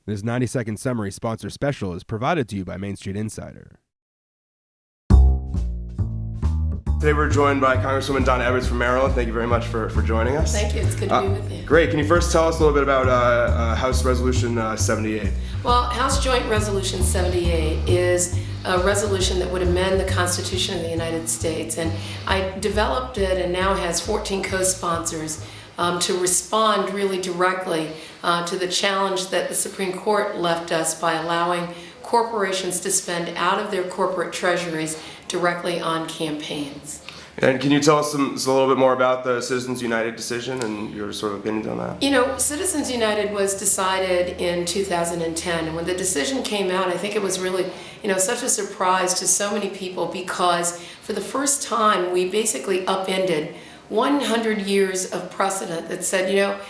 This 90-second summary sponsor special is provided to you by Main Street Insider. Today we're joined by Congresswoman Donna Edward from Maryland. Thank you very much for joining us. Thank you. It's good to be with you. Great. Can you first tell us a little bit about House Resolution 78? Well, House Joint Resolution 78 is a resolution that would amend the Constitution of the United States. And I developed it and now has 14 co-sponsors to respond really directly to the challenge that the Supreme Court left us by allowing corporations to spend out of their corporate treasuries directly on campaigns. And can you tell us a little bit more about the Citizens United decision and your sort of opinions on that? You know, Citizens United was decided in 2010, and when the decision came out, I think it was really, such a surprise to so many people, because for the first time we basically upended 100 years of precedent that said,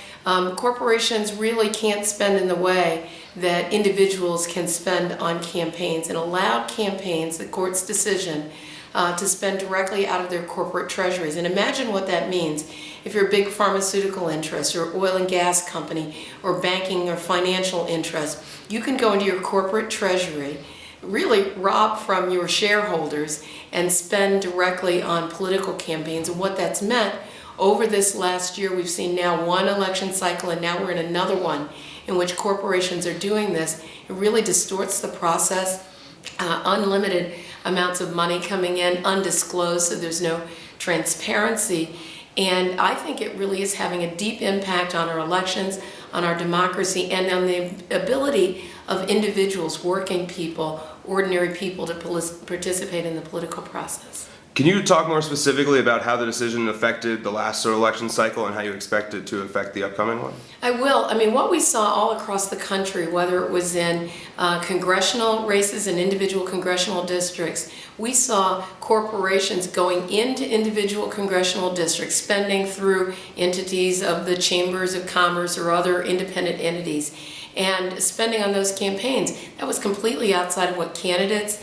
corporations really can't spend in the way that individuals can spend on campaigns, and allowed campaigns, the court's decision, to spend directly out of their corporate treasuries. And imagine what that means. If you're a big pharmaceutical interest or oil and gas company or banking or financial interest, you can go into your corporate treasury, really rob from your shareholders, and spend directly on political campaigns. And what that's meant over this last year, we've seen now one election cycle, and now we're in another one in which corporations are doing this. It really distorts the process. Unlimited amounts of money coming in, undisclosed, so there's no transparency. And I think it really is having a deep impact on our elections, on our democracy, and on the ability of individuals, working people, ordinary people, to participate in the political process. Can you talk more specifically about how the decision affected the last election cycle and how you expect it to affect the upcoming one? I will. What we saw all across the country, whether it was in congressional races and individual congressional districts, we saw corporations going into individual congressional districts, spending through entities of the chambers of commerce or other independent entities, and spending on those campaigns. That was completely outside of what candidates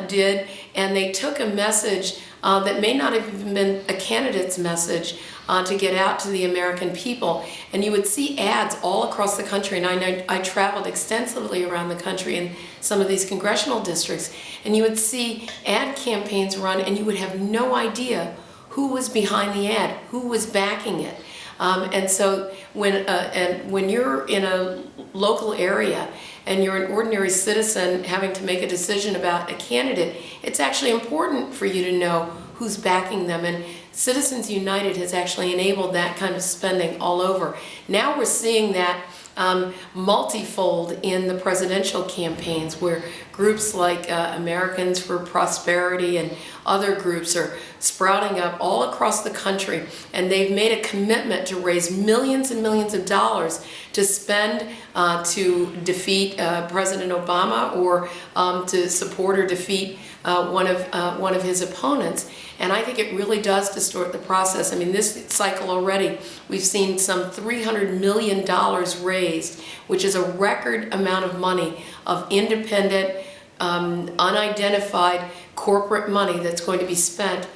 did, and they took a message that may not have even been a candidate's message to get out to the American people. And you would see ads all across the country, and I traveled extensively around the country in some of these congressional districts, and you would see ad campaigns run, and you would have no idea who was behind the ad, who was backing it. And so when you're in a local area and you're an ordinary citizen having to make a decision about a candidate, it's actually important for you to know who's backing them. And Citizens United has actually enabled that kind of spending all over. Now we're seeing that multifold in the presidential campaigns, where groups like Americans for Prosperity and other groups are sprouting up all across the country, and they've made a commitment to raise millions and millions of dollars to spend to defeat President Obama, or to support or defeat one of his opponents. And I think it really does distort the process. This cycle already, we've seen some $300 million raised, which is a record amount of money of independent, unidentified corporate money that's going to be spent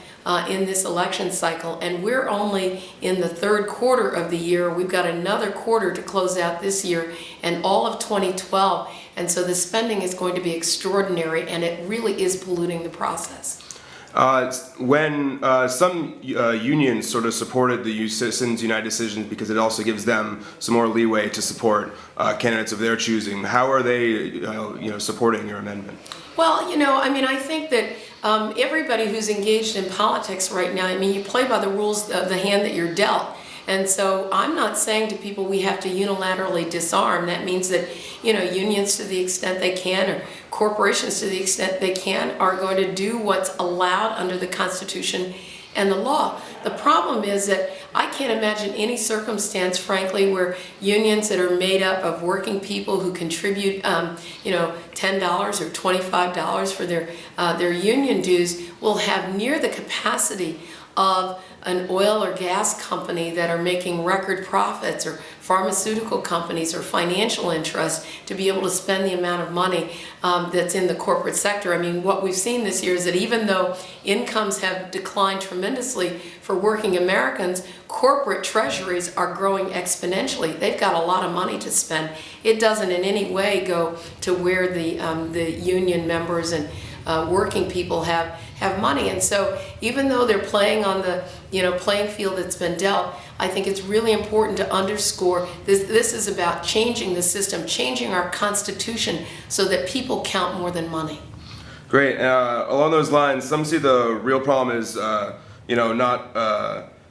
in this election cycle. And we're only in the third quarter of the year. We've got another quarter to close out this year and all of 2012. And so the spending is going to be extraordinary, and it really is polluting the process. When some unions sort of supported the Citizens United decision because it also gives them some more leeway to support candidates of their choosing, how are they supporting your amendment? Well, I think that everybody who's engaged in politics right now, you play by the rules of the hand that you're dealt. And so I'm not saying to people we have to unilaterally disarm. That means that, unions to the extent they can, or corporations to the extent they can, are going to do what's allowed under the Constitution and the law. The problem is that I can't imagine any circumstance, frankly, where unions that are made up of working people who contribute, $10 or $25 for their union dues will have near the capacity of an oil or gas company that are making record profits, or pharmaceutical companies or financial interests to be able to spend the amount of money that's in the corporate sector. I mean, what we've seen this year is that even though incomes have declined tremendously for working Americans, corporate treasuries are growing exponentially. They've got a lot of money to spend. It doesn't in any way go to where the union members and working people have money. And so even though they're playing on the playing field that's been dealt, I think it's really important to underscore this is about changing the system, changing our Constitution so that people count more than money. Great. Along those lines, some see the real problem is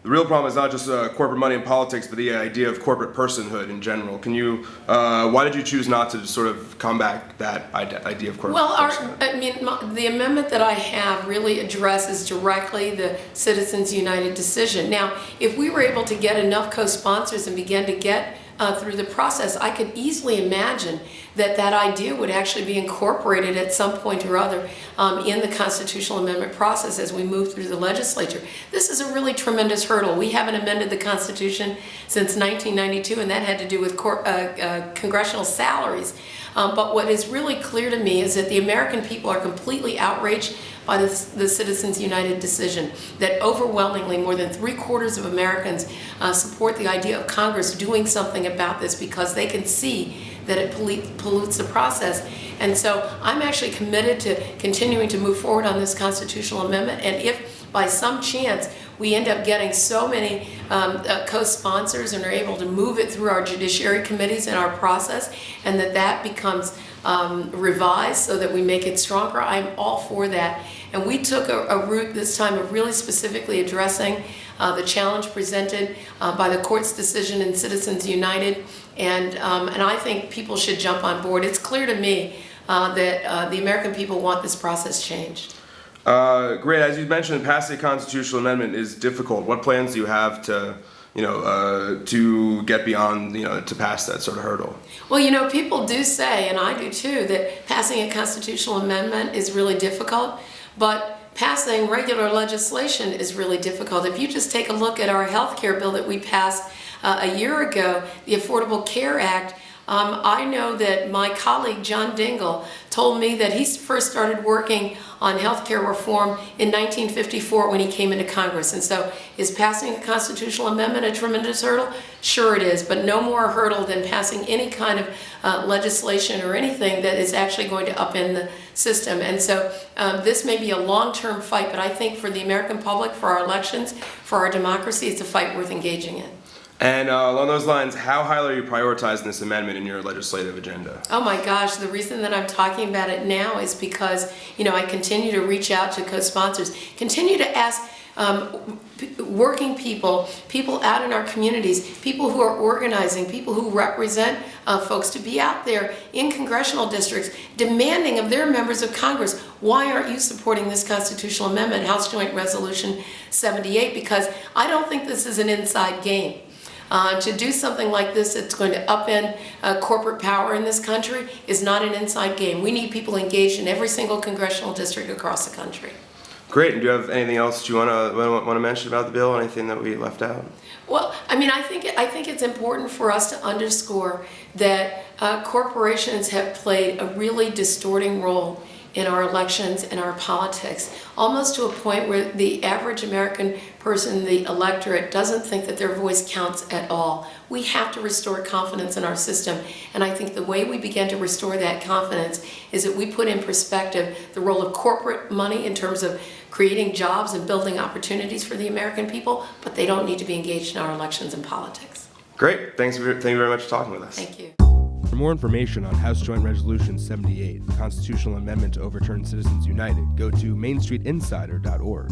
the real problem is not just corporate money in politics, but the idea of corporate personhood in general. Can you? Why did you choose not to sort of combat that idea of corporate personhood? The amendment that I have really addresses directly the Citizens United decision. Now, if we were able to get enough co-sponsors and begin to get through the process, I could easily imagine that idea would actually be incorporated at some point or other in the constitutional amendment process as we move through the legislature. This is a really tremendous hurdle. We haven't amended the Constitution since 1992, and that had to do with congressional salaries. But what is really clear to me is that the American people are completely outraged by the Citizens United decision, that overwhelmingly more than 3/4 of Americans support the idea of Congress doing something about this because they can see that it pollutes the process. And so I'm actually committed to continuing to move forward on this constitutional amendment. And if by some chance we end up getting so many co-sponsors and are able to move it through our judiciary committees and our process, and that becomes revised so that we make it stronger, I'm all for that. And we took a route this time of really specifically addressing the challenge presented by the court's decision in Citizens United, and I think people should jump on board. It's clear to me that the American people want this process changed. Great. As you mentioned, passing a constitutional amendment is difficult. What plans do you have to get beyond, to pass that sort of hurdle? Well, people do say, and I do too, that passing a constitutional amendment is really difficult, but passing regular legislation is really difficult. If you just take a look at our health care bill that we passed a year ago, the Affordable Care Act, I know that my colleague John Dingell told me that he first started working on health care reform in 1954 when he came into Congress. And so is passing a constitutional amendment a tremendous hurdle? Sure it is, but no more hurdle than passing any kind of legislation or anything that is actually going to upend the system. And so this may be a long-term fight, but I think for the American public, for our elections, for our democracy, it's a fight worth engaging in. And along those lines, how highly are you prioritizing this amendment in your legislative agenda? Oh my gosh, the reason that I'm talking about it now is because, I continue to reach out to co-sponsors, continue to ask working people out in our communities, people who are organizing, people who represent folks to be out there in congressional districts demanding of their members of Congress, why aren't you supporting this constitutional amendment, House Joint Resolution 78? Because I don't think this is an inside game. To do something like this that's going to upend corporate power in this country is not an inside game. We need people engaged in every single congressional district across the country. Great. And do you have anything else you want to mention about the bill? Anything that we left out? Well, I think it's important for us to underscore that corporations have played a really distorting role in our elections and our politics, almost to a point where the average American person, the electorate, doesn't think that their voice counts at all. We have to restore confidence in our system, and I think the way we begin to restore that confidence is that we put in perspective the role of corporate money in terms of creating jobs and building opportunities for the American people, but they don't need to be engaged in our elections and politics. Great. Thank you very much for talking with us. Thank you. For more information on House Joint Resolution 78, the constitutional amendment to overturn Citizens United, go to mainstreetinsider.org.